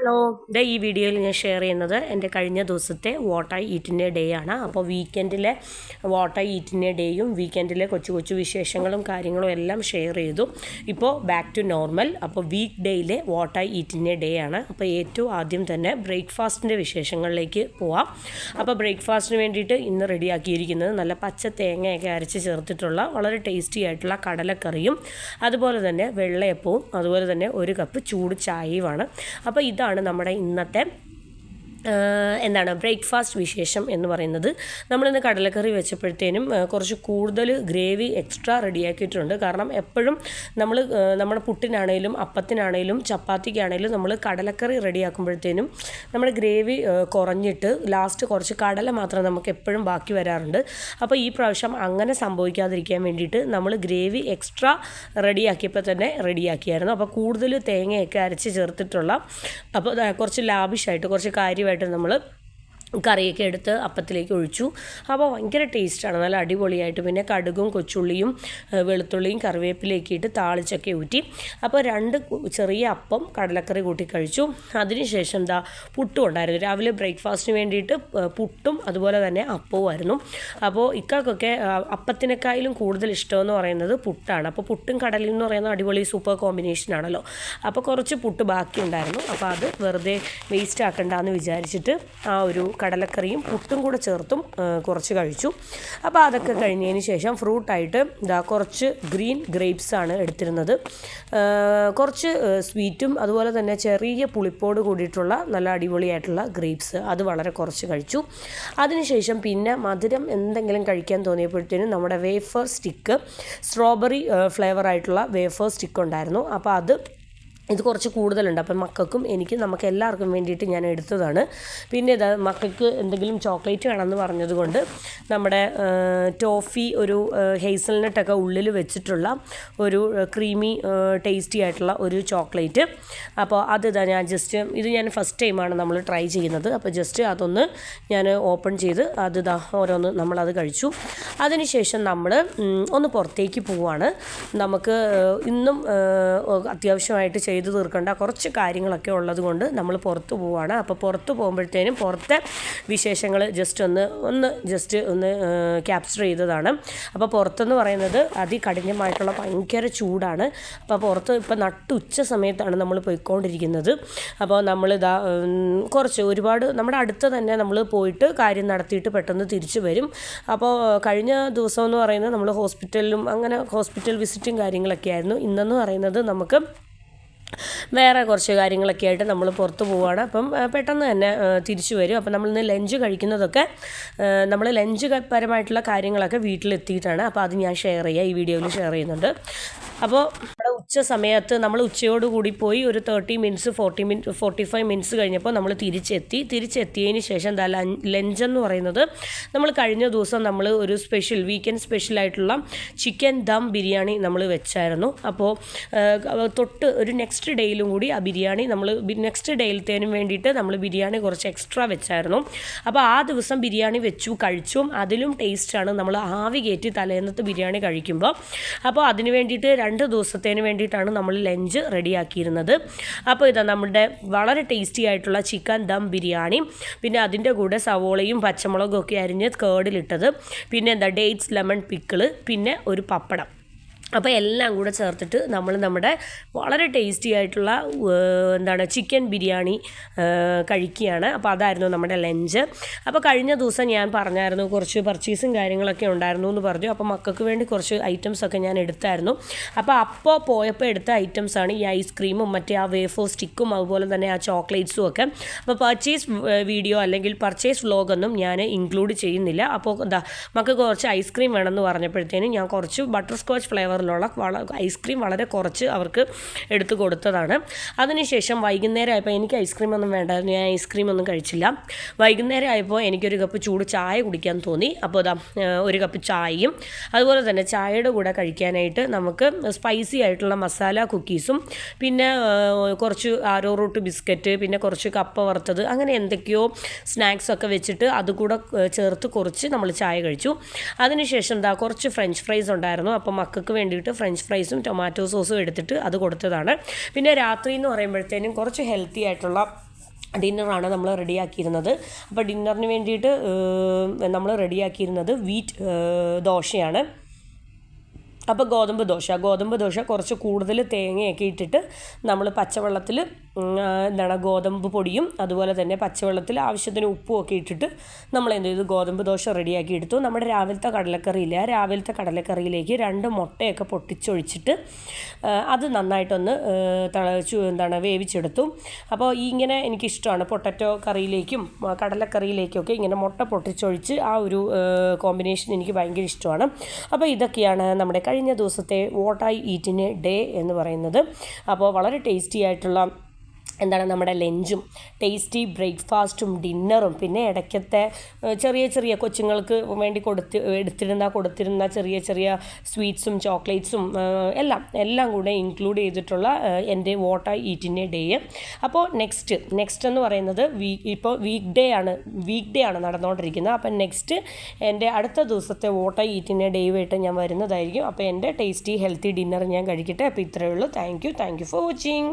Hello, ഈ വീഡിയോയിൽ ഞാൻ ഷെയർ ചെയ്യുന്നത് എൻ്റെ കഴിഞ്ഞ ദിവസത്തെ what I eat in a day ആണ്. അപ്പോൾ വീക്കെൻഡിലെ what I eat in a ഡേയും വീക്കെൻഡിലെ കൊച്ചു കൊച്ചു വിശേഷങ്ങളും കാര്യങ്ങളും എല്ലാം ഷെയർ ചെയ്തു. ഇപ്പോൾ ബാക്ക് ടു നോർമൽ. അപ്പോൾ വീക്ക് ഡേയിലെ what I eat in a day ആണ്. അപ്പോൾ ഏറ്റവും ആദ്യം തന്നെ ബ്രേക്ക്ഫാസ്റ്റിൻ്റെ വിശേഷങ്ങളിലേക്ക് പോവാം. അപ്പോൾ ബ്രേക്ക്ഫാസ്റ്റിന് വേണ്ടിയിട്ട് ഇന്ന് റെഡിയാക്കിയിരിക്കുന്നത് നല്ല പച്ച തേങ്ങയൊക്കെ അരച്ച് ചേർത്തിട്ടുള്ള വളരെ ടേസ്റ്റി ആയിട്ടുള്ള കടലക്കറിയും അതുപോലെ തന്നെ വെള്ളയപ്പവും അതുപോലെ തന്നെ ഒരു കപ്പ് ചൂട് ചായയുമാണ്. അപ്പോൾ ഇതാണ് നമ്മുടെ ഇന്നത്തെ ബ്രേക്ക്ഫാസ്റ്റ് വിശേഷം എന്ന് പറയുന്നത്. നമ്മളിന്ന് കടലക്കറി വെച്ചപ്പോഴത്തേനും കുറച്ച് കൂടുതൽ ഗ്രേവി എക്സ്ട്രാ റെഡിയാക്കിയിട്ടുണ്ട്. കാരണം എപ്പോഴും നമ്മൾ നമ്മുടെ പുട്ടിനാണേലും അപ്പത്തിനാണേലും ചപ്പാത്തിക്കാണേലും നമ്മൾ കടലക്കറി റെഡിയാക്കുമ്പോഴത്തേനും നമ്മുടെ ഗ്രേവി കുറഞ്ഞിട്ട് ലാസ്റ്റ് കുറച്ച് കടല മാത്രം നമുക്ക് എപ്പോഴും ബാക്കി വരാറുണ്ട്. അപ്പോൾ ഈ പ്രാവശ്യം അങ്ങനെ സംഭവിക്കാതിരിക്കാൻ വേണ്ടിയിട്ട് നമ്മൾ ഗ്രേവി എക്സ്ട്രാ റെഡിയാക്കിയപ്പോൾ തന്നെ റെഡിയാക്കിയായിരുന്നു. അപ്പോൾ കൂടുതൽ തേങ്ങയൊക്കെ അരച്ച് ചേർത്തിട്ടുള്ള, അപ്പോൾ കുറച്ച് ലാവിഷായിട്ട് കുറച്ച് കാര്യമായിട്ട് നമ്മൾ കറിയൊക്കെ എടുത്ത് അപ്പത്തിലേക്ക് ഒഴിച്ചു. അപ്പോൾ ഭയങ്കര ടേസ്റ്റാണ്, നല്ല അടിപൊളിയായിട്ട്. പിന്നെ കടുകും കൊച്ചുള്ളിയും വെളുത്തുള്ളിയും കറിവേപ്പിലേക്ക് ഇട്ട് താളിച്ചൊക്കെ ഊറ്റി. അപ്പോൾ 2 ചെറിയ അപ്പം കടലക്കറി കൂട്ടി കഴിച്ചു. അതിനുശേഷം പുട്ടും ഉണ്ടായിരുന്നു. രാവിലെ ബ്രേക്ക്ഫാസ്റ്റിന് വേണ്ടിയിട്ട് പുട്ടും അതുപോലെ തന്നെ അപ്പവും ആയിരുന്നു. അപ്പോൾ ഇക്കാക്കൊക്കെ അപ്പത്തിനേക്കാളും കൂടുതൽ ഇഷ്ടമെന്ന് പറയുന്നത് പുട്ടാണ്. അപ്പോൾ പുട്ടും കടലയും എന്ന് പറയുന്നത് അടിപൊളി സൂപ്പർ കോമ്പിനേഷനാണല്ലോ. അപ്പോൾ കുറച്ച് പുട്ട് ബാക്കി ഉണ്ടായിരുന്നു. അപ്പോൾ അത് വെറുതെ വേസ്റ്റ് ആക്കണ്ടെന്ന് വിചാരിച്ചിട്ട് ആ ഒരു കടലക്കറിയും പുട്ടും കൂടെ ചേർത്തും കുറച്ച് കഴിച്ചു. അപ്പോൾ അതൊക്കെ കഴിഞ്ഞതിന് ശേഷം ഫ്രൂട്ടായിട്ട് കുറച്ച് ഗ്രീൻ ഗ്രേപ്സാണ് എടുത്തിരുന്നത്. കുറച്ച് സ്വീറ്റും അതുപോലെ തന്നെ ചെറിയ പുളിപ്പോട് കൂടിയിട്ടുള്ള നല്ല അടിപൊളിയായിട്ടുള്ള ഗ്രേപ്സ്, അത് വളരെ കുറച്ച് കഴിച്ചു. അതിനുശേഷം പിന്നെ മധുരം എന്തെങ്കിലും കഴിക്കാൻ തോന്നിയപ്പോഴത്തേനും നമ്മുടെ വേഫർ സ്റ്റിക്ക്, സ്ട്രോബെറി ഫ്ലേവറായിട്ടുള്ള വേഫർ സ്റ്റിക്ക് ഉണ്ടായിരുന്നു. അപ്പോൾ ഇത് കുറച്ച് കൂടുതലുണ്ട്. അപ്പം മക്കൾക്കും നമുക്ക് എല്ലാവർക്കും വേണ്ടിയിട്ട് ഞാൻ എടുത്തതാണ്. പിന്നെ മക്കൾക്ക് എന്തെങ്കിലും ചോക്ലേറ്റ് വേണമെന്ന് പറഞ്ഞതുകൊണ്ട് നമ്മുടെ ടോഫി ഒരു ഹേസൽനട്ടൊക്കെ ഉള്ളിൽ വെച്ചിട്ടുള്ള ഒരു ക്രീമി ടേസ്റ്റി ആയിട്ടുള്ള ഒരു ചോക്ലേറ്റ്. അപ്പോൾ ഞാൻ ഞാൻ ഫസ്റ്റ് ടൈമാണ് നമ്മൾ ട്രൈ ചെയ്യുന്നത്. അപ്പോൾ ജസ്റ്റ് അതൊന്ന് ഞാൻ ഓപ്പൺ ചെയ്ത് ഓരോന്ന് നമ്മളത് കഴിച്ചു. അതിനുശേഷം നമ്മൾ ഒന്ന് പുറത്തേക്ക് പോവുകയാണ്. നമുക്ക് ഇന്നും അത്യാവശ്യമായിട്ട് ചെയ്തു തീർക്കേണ്ട കുറച്ച് കാര്യങ്ങളൊക്കെ ഉള്ളത് കൊണ്ട് നമ്മൾ പുറത്ത് പോവുകയാണ്. അപ്പോൾ പുറത്ത് പോകുമ്പോഴത്തേനും പുറത്തെ വിശേഷങ്ങൾ ജസ്റ്റ് ഒന്ന് ക്യാപ്ചർ ചെയ്തതാണ്. അപ്പോൾ പുറത്തെന്ന് പറയുന്നത് അതികഠിനമായിട്ടുള്ള ഭയങ്കര ചൂടാണ്. അപ്പോൾ പുറത്ത് ഇപ്പോൾ നട്ടുച്ച സമയത്താണ് നമ്മൾ പോയിക്കൊണ്ടിരിക്കുന്നത്. അപ്പോൾ നമ്മൾ കുറച്ച് ഒരുപാട് നമ്മുടെ അടുത്ത് തന്നെ നമ്മൾ പോയിട്ട് കാര്യം നടത്തിയിട്ട് പെട്ടെന്ന് തിരിച്ചു വരും. അപ്പോൾ കഴിഞ്ഞ ദിവസം എന്ന് പറയുന്നത് നമ്മൾ ഹോസ്പിറ്റലിലും അങ്ങനെ ഹോസ്പിറ്റൽ വിസിറ്റും കാര്യങ്ങളൊക്കെ ആയിരുന്നു. ഇന്നെന്ന് പറയുന്നത് നമുക്ക് വേറെ കുറച്ച് കാര്യങ്ങളൊക്കെ ആയിട്ട് നമ്മൾ പുറത്ത് പോവുകയാണ്. അപ്പം പെട്ടെന്ന് തന്നെ തിരിച്ചു വരും. അപ്പം നമ്മളിന്ന് ലഞ്ച് കഴിക്കുന്നതൊക്കെ നമ്മൾ ലഞ്ച് പരമായിട്ടുള്ള കാര്യങ്ങളൊക്കെ വീട്ടിലെത്തിയിട്ടാണ്. അപ്പോൾ അത് ഞാൻ ഈ വീഡിയോയിൽ ഷെയർ ചെയ്യുന്നുണ്ട്. അപ്പോൾ നമ്മുടെ ഉച്ച സമയത്ത് നമ്മൾ ഉച്ചയോടുകൂടി പോയി ഒരു 30 മിനിറ്റ്സ് 45 മിനിറ്റ്സ് കഴിഞ്ഞപ്പോൾ നമ്മൾ തിരിച്ചെത്തിയതിന് ശേഷം ലഞ്ചെന്ന് പറയുന്നത് നമ്മൾ കഴിഞ്ഞ ദിവസം നമ്മൾ ഒരു വീക്കെൻഡ് സ്പെഷ്യലായിട്ടുള്ള ചിക്കൻ ദം ബിരിയാണി നമ്മൾ വെച്ചായിരുന്നു. അപ്പോൾ തൊട്ട് ഒരു നെക്സ്റ്റ് ഡേയിലും കൂടി ആ ബിരിയാണി നമ്മൾ നെക്സ്റ്റ് ഡേയിലത്തേനും വേണ്ടിയിട്ട് നമ്മൾ ബിരിയാണി കുറച്ച് എക്സ്ട്രാ വെച്ചായിരുന്നു. അപ്പോൾ ആ ദിവസം ബിരിയാണി കഴിച്ചു. അതിലും ടേസ്റ്റാണ് നമ്മൾ ആവി കയറ്റി തലേന്നത്തെ ബിരിയാണി കഴിക്കുമ്പോൾ. അപ്പോൾ അതിന് വേണ്ടിയിട്ട് 2 ദിവസത്തേന് വേണ്ടിയിട്ടാണ് നമ്മൾ ലഞ്ച് റെഡിയാക്കിയിരുന്നത്. അപ്പോൾ നമ്മുടെ വളരെ ടേസ്റ്റി ആയിട്ടുള്ള ചിക്കൻ ദം ബിരിയാണി, പിന്നെ അതിൻ്റെ കൂടെ സവോളയും പച്ചമുളകും ഒക്കെ അരിഞ്ഞ് കേടിലിട്ടത്, പിന്നെ ഡേറ്റ്സ് ലെമൺ പിക്കിള്, പിന്നെ ഒരു പപ്പടം. അപ്പോൾ എല്ലാം കൂടെ ചേർത്തിട്ട് നമ്മുടെ വളരെ ടേസ്റ്റി ആയിട്ടുള്ള ചിക്കൻ ബിരിയാണി കഴിക്കുകയാണ്. അപ്പോൾ അതായിരുന്നു നമ്മുടെ ലഞ്ച്. അപ്പോൾ കഴിഞ്ഞ ദിവസം ഞാൻ പറഞ്ഞായിരുന്നു കുറച്ച് പർച്ചേസും കാര്യങ്ങളൊക്കെ ഉണ്ടായിരുന്നു എന്ന് പറഞ്ഞു. അപ്പോൾ മക്കൾക്ക് വേണ്ടി കുറച്ച് ഐറ്റംസൊക്കെ ഞാൻ എടുത്തായിരുന്നു. അപ്പോൾ പോയപ്പോൾ എടുത്ത ഐറ്റംസാണ് ഈ ഐസ്ക്രീമും മറ്റേ ആ വേഫർ സ്റ്റിക്കും അതുപോലെ തന്നെ ആ ചോക്ലേറ്റ്സും ഒക്കെ. അപ്പോൾ പർച്ചേസ് വീഡിയോ അല്ലെങ്കിൽ പർച്ചേസ് വ്ലോഗൊന്നും ഞാൻ ഇൻക്ലൂഡ് ചെയ്യുന്നില്ല. അപ്പോൾ മക്കൾക്ക് കുറച്ച് ഐസ്ക്രീം വേണമെന്ന് പറഞ്ഞപ്പോഴത്തേനും ഞാൻ കുറച്ച് ബട്ടർ സ്കോച്ച് ഫ്ലേവർ ഐസ്ക്രീം വളരെ കുറച്ച് അവർക്ക് എടുത്തു കൊടുത്തതാണ്. അതിനുശേഷം വൈകുന്നേരം ആയപ്പോൾ എനിക്ക് ഐസ്ക്രീം ഒന്നും വേണ്ടായിരുന്നു. ഞാൻ ഐസ്ക്രീം ഒന്നും കഴിച്ചില്ല. വൈകുന്നേരം ആയപ്പോൾ എനിക്കൊരു കപ്പ് ചൂട് ചായ കുടിക്കാൻ തോന്നി. അപ്പോൾ ഒരു കപ്പ് ചായയും അതുപോലെ തന്നെ ചായയുടെ കൂടെ കഴിക്കാനായിട്ട് നമുക്ക് സ്പൈസി ആയിട്ടുള്ള മസാല കുക്കീസും പിന്നെ കുറച്ച് ആരോ റൂട്ട് ബിസ്ക്കറ്റ്, പിന്നെ കുറച്ച് കപ്പ വറുത്തത്, അങ്ങനെ എന്തൊക്കെയോ സ്നാക്സൊക്കെ വെച്ചിട്ട് അതുകൂടെ ചേർത്ത് കുറച്ച് നമ്മൾ ചായ കഴിച്ചു. അതിനുശേഷം കുറച്ച് ഫ്രഞ്ച് ഫ്രൈസ് ഉണ്ടായിരുന്നു. അപ്പോൾ മക്കൾക്ക് വേണ്ടിയിട്ട് ഫ്രഞ്ച് ഫ്രൈസും ടൊമാറ്റോ സോസും എടുത്തിട്ട് അത് കൊടുത്തതാണ്. പിന്നെ രാത്രി എന്ന് പറയുമ്പോഴത്തേനും കുറച്ച് ഹെൽത്തി ആയിട്ടുള്ള ഡിന്നറാണ് നമ്മൾ റെഡിയാക്കിയിരുന്നത്. അപ്പോൾ ഡിന്നറിന് വേണ്ടിയിട്ട് നമ്മൾ റെഡിയാക്കിയിരുന്നത് വീറ്റ് ദോശയാണ്. അപ്പോൾ ഗോതമ്പ് ദോശ കുറച്ച് കൂടുതൽ തേങ്ങയൊക്കെ ഇട്ടിട്ട് നമ്മൾ പച്ചവെള്ളത്തിൽ ഗോതമ്പ് പൊടിയും അതുപോലെ തന്നെ പച്ചവെള്ളത്തിൽ ആവശ്യത്തിന് ഉപ്പും ഒക്കെ ഇട്ടിട്ട് നമ്മൾ എന്ത് ചെയ്തു, ഗോതമ്പ് ദോശ റെഡിയാക്കി എടുത്തു. നമ്മുടെ രാവിലത്തെ കടലക്കറിയിലേക്ക് 2 മുട്ടയൊക്കെ പൊട്ടിച്ചൊഴിച്ചിട്ട് അത് നന്നായിട്ടൊന്ന് വേവിച്ചെടുത്തു. അപ്പോൾ ഇങ്ങനെ എനിക്കിഷ്ടമാണ് പൊട്ടറ്റോ കറിയിലേക്കും കടലക്കറിയിലേക്കൊക്കെ ഇങ്ങനെ മുട്ട പൊട്ടിച്ചൊഴിച്ച് ആ ഒരു കോമ്പിനേഷൻ എനിക്ക് ഭയങ്കര ഇഷ്ടമാണ്. അപ്പോൾ ഇതൊക്കെയാണ് നമ്മുടെ കഴിഞ്ഞ ദിവസത്തെ what I eat in a day എന്ന് പറയുന്നത്. അപ്പോൾ വളരെ ടേസ്റ്റി ആയിട്ടുള്ള നമ്മുടെ ലഞ്ചും ടേസ്റ്റി ബ്രേക്ക്ഫാസ്റ്റും ഡിന്നറും പിന്നെ ഇടയ്ക്കത്തെ ചെറിയ കൊച്ചുങ്ങൾക്ക് വേണ്ടി കൊടുത്തിരുന്ന ചെറിയ സ്വീറ്റ്സും ചോക്ലേറ്റ്സും എല്ലാം കൂടെ ഇൻക്ലൂഡ് ചെയ്തിട്ടുള്ള എൻ്റെ what I eat in a day. അപ്പോൾ നെക്സ്റ്റ് എന്ന് പറയുന്നത് ഇപ്പോൾ വീക്ക് ഡേ ആണ് നടന്നുകൊണ്ടിരിക്കുന്നത്. അപ്പം നെക്സ്റ്റ് എൻ്റെ അടുത്ത ദിവസത്തെ what I eat in a ഡേയുമായിട്ട് ഞാൻ വരുന്നതായിരിക്കും. അപ്പോൾ എൻ്റെ ടേസ്റ്റി ഹെൽത്തി ഡിന്നർ ഞാൻ കഴിക്കട്ടെ. അപ്പോൾ ഇത്രയേ ഉള്ളൂ. Thank you for watching.